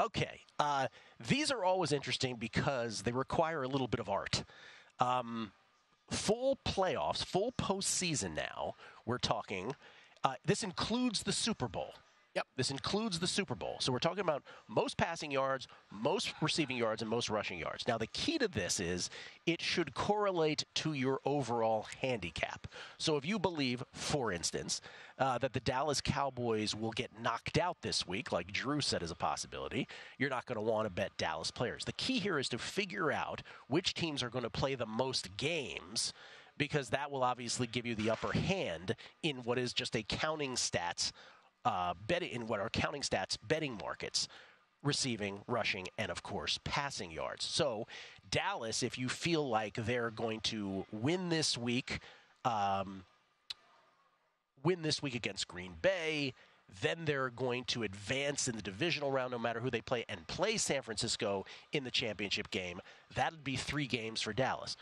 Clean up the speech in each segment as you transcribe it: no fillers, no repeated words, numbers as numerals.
Okay. These are always interesting because they require a little bit of art. Full playoffs, full postseason now, we're talking. This includes the Super Bowl. Yep. This includes the Super Bowl. So we're talking about most passing yards, most receiving yards, and most rushing yards. Now, the key to this is it should correlate to your overall handicap. So if you believe, for instance, that the Dallas Cowboys will get knocked out this week, like Drew said is a possibility, you're not going to want to bet Dallas players. The key here is to figure out which teams are going to play the most games, because that will obviously give you the upper hand in what is just a counting stats betting in what are counting stats betting markets, receiving, rushing, and of course passing yards. So Dallas, if you feel like they're going to win this week against Green Bay, then they're going to advance in the divisional round no matter who they play and play San Francisco in the championship game. That'd be 3 games for Dallas.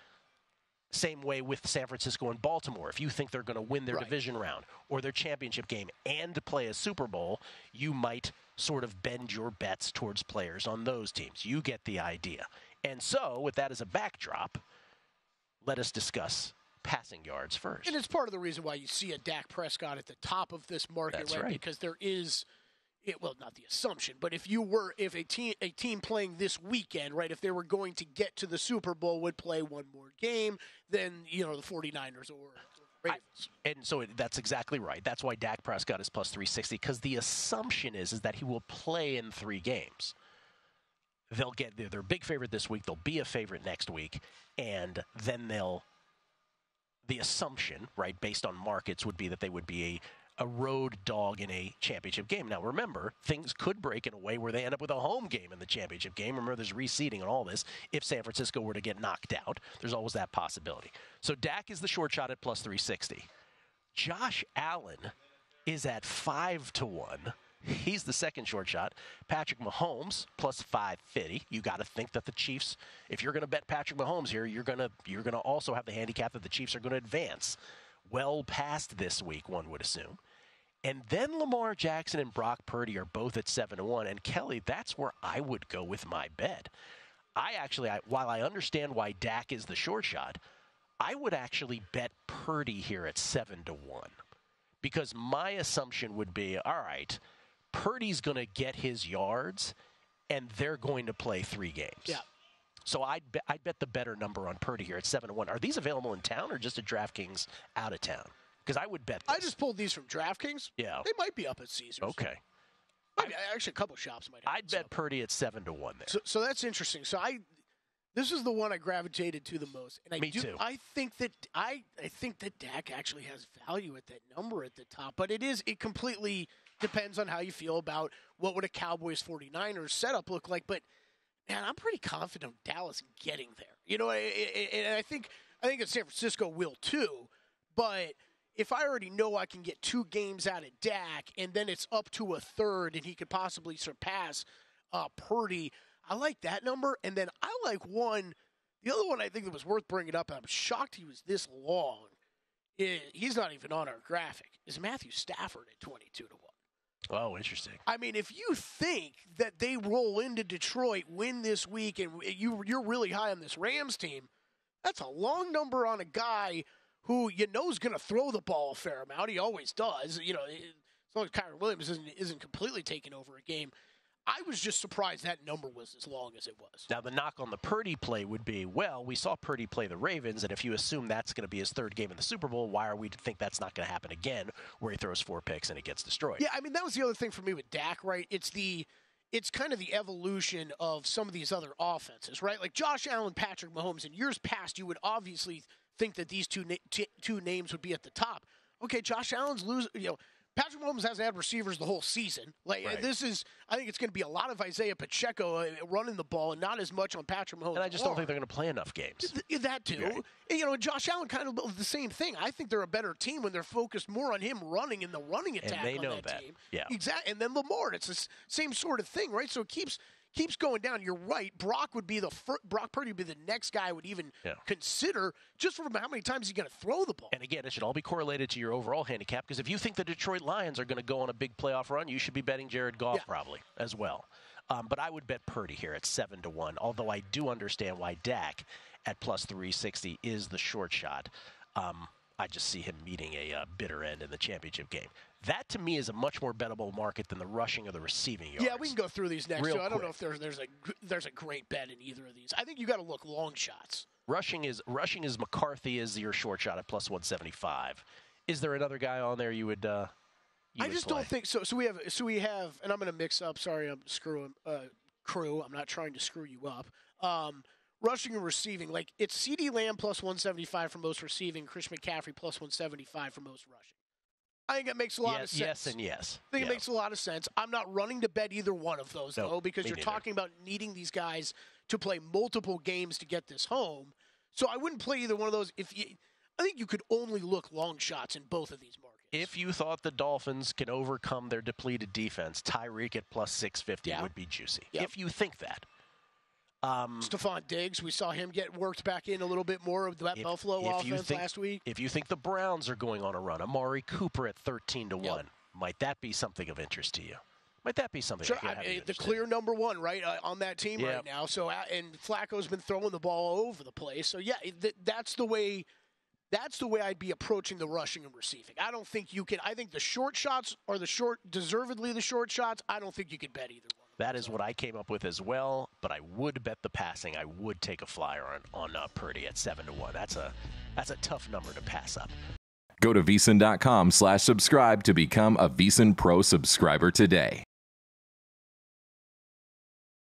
Same way with San Francisco and Baltimore. If you think they're going to win their division round or their championship game and play a Super Bowl, you might sort of bend your bets towards players on those teams. You get the idea. And so, with that as a backdrop, let us discuss passing yards first. And it's part of the reason why you see a Dak Prescott at the top of this market, That's right? Because there is not the assumption, but if a team playing this weekend, right, if they were going to get to the Super Bowl, would play one more game, then, the 49ers or Ravens. And so that's exactly right. That's why Dak Prescott is plus 360, because the assumption is that he will play in 3 games. They're a big favorite this week. They'll be a favorite next week, and then the assumption, right, based on markets, would be that they would be a road dog in a championship game. Now, remember, things could break in a way where they end up with a home game in the championship game. Remember, there's reseeding and all this. If San Francisco were to get knocked out, there's always that possibility. So Dak is the short shot at plus 360. Josh Allen is at 5-1. He's the second short shot. Patrick Mahomes plus 550. You got to think that the Chiefs, if you're going to bet Patrick Mahomes here, you're going to also have the handicap that the Chiefs are going to advance well past this week, one would assume. And then Lamar Jackson and Brock Purdy are both at 7-1. And Kelly, that's where I would go with my bet. While I understand why Dak is the short shot, I would actually bet Purdy here at 7-1. Because my assumption would be, all right, Purdy's going to get his yards, and they're going to play 3 games. Yeah. So I'd bet the better number on Purdy here at 7-1. Are these available in town or just at DraftKings out of town? Because I would bet this. I just pulled these from DraftKings. Yeah. They might be up at Caesars. Okay. Actually, a couple shops might have. I'd bet Purdy at 7-1 there. So that's interesting. So this is the one I gravitated to the most. And Me too. I think that Dak actually has value at that number at the top. But it completely depends on how you feel about what would a Cowboys 49ers setup look like. But man, I'm pretty confident Dallas getting there. And I think that San Francisco will too. But if I already know I can get 2 games out of Dak, and then it's up to a third, and he could possibly surpass Purdy, I like that number. And then I like one. The other one I think that was worth bringing up, and I'm shocked he was this long. He's not even on our graphic. Is Matthew Stafford at 22-1? Oh, interesting. I mean, if you think that they roll into Detroit, win this week, and you're really high on this Rams team, that's a long number on a guy who is going to throw the ball a fair amount. He always does. As long as Kyren Williams isn't completely taking over a game. I was just surprised that number was as long as it was. Now, the knock on the Purdy play would be, well, we saw Purdy play the Ravens, and if you assume that's going to be his 3rd game in the Super Bowl, why are we to think that's not going to happen again, where he throws 4 picks and it gets destroyed? Yeah, I mean, that was the other thing for me with Dak, right? It's kind of the evolution of some of these other offenses, right? Like Josh Allen, Patrick Mahomes. In years past, you would obviously think that these two names would be at the top. Okay, Josh Allen's Patrick Mahomes hasn't had receivers the whole season. Like right. I think it's going to be a lot of Isaiah Pacheco running the ball and not as much on Patrick Mahomes. And I just don't think they're going to play enough games. That too. Right. And Josh Allen kind of the same thing. I think they're a better team when they're focused more on him running in the running attack and they know on that team. Yeah. Exactly. And then Lamar, it's the same sort of thing, right? So it keeps going down. You're right. Brock Purdy would be the next guy I would even consider, just from how many times he's going to throw the ball. And again, it should all be correlated to your overall handicap, because if you think the Detroit Lions are going to go on a big playoff run, you should be betting Jared Goff probably as well. But I would bet Purdy here at 7-1, although I do understand why Dak at plus 360 is the short shot. I just see him meeting a bitter end in the championship game. That, to me, is a much more bettable market than the rushing or the receiving yards. Yeah, we can go through these next. Real I don't know quick. if there's a great bet in either of these. I think you got to look long shots. Rushing is McCarthy is your short shot at plus 175. Is there another guy on there you would? I just don't think so. So we have, and I'm going to mix up. Sorry, I'm screwing crew. I'm not trying to screw you up. Rushing and receiving, like it's CeeDee Lamb plus 175 for most receiving, Chris McCaffrey plus 175 for most rushing. I think it makes a lot of sense. Yes and yes. I think it makes a lot of sense. I'm not running to bet either one of those, though, because you're talking about needing these guys to play multiple games to get this home. So I wouldn't play either one of those. I think you could only look long shots in both of these markets. If you thought the Dolphins can overcome their depleted defense, Tyreek at plus 650 would be juicy. Yep. If you think that. Stephon Diggs, we saw him get worked back in a little bit more of that Buffalo offense last week. If you think the Browns are going on a run, Amari Cooper at 13-1, might that be something of interest to you? Might that be something? Sure, the clear number one, right, on that team right now. So, and Flacco's been throwing the ball all over the place. So, yeah, that's the way. That's the way I'd be approaching the rushing and receiving. I don't think you can. I think the short shots are deservedly the short shots. I don't think you could bet either one. That is what I came up with as well, but I would bet the passing. I would take a flyer on Purdy at 7-1. That's a tough number to pass up. Go to VSiN.com/subscribe to become a VSiN Pro subscriber today.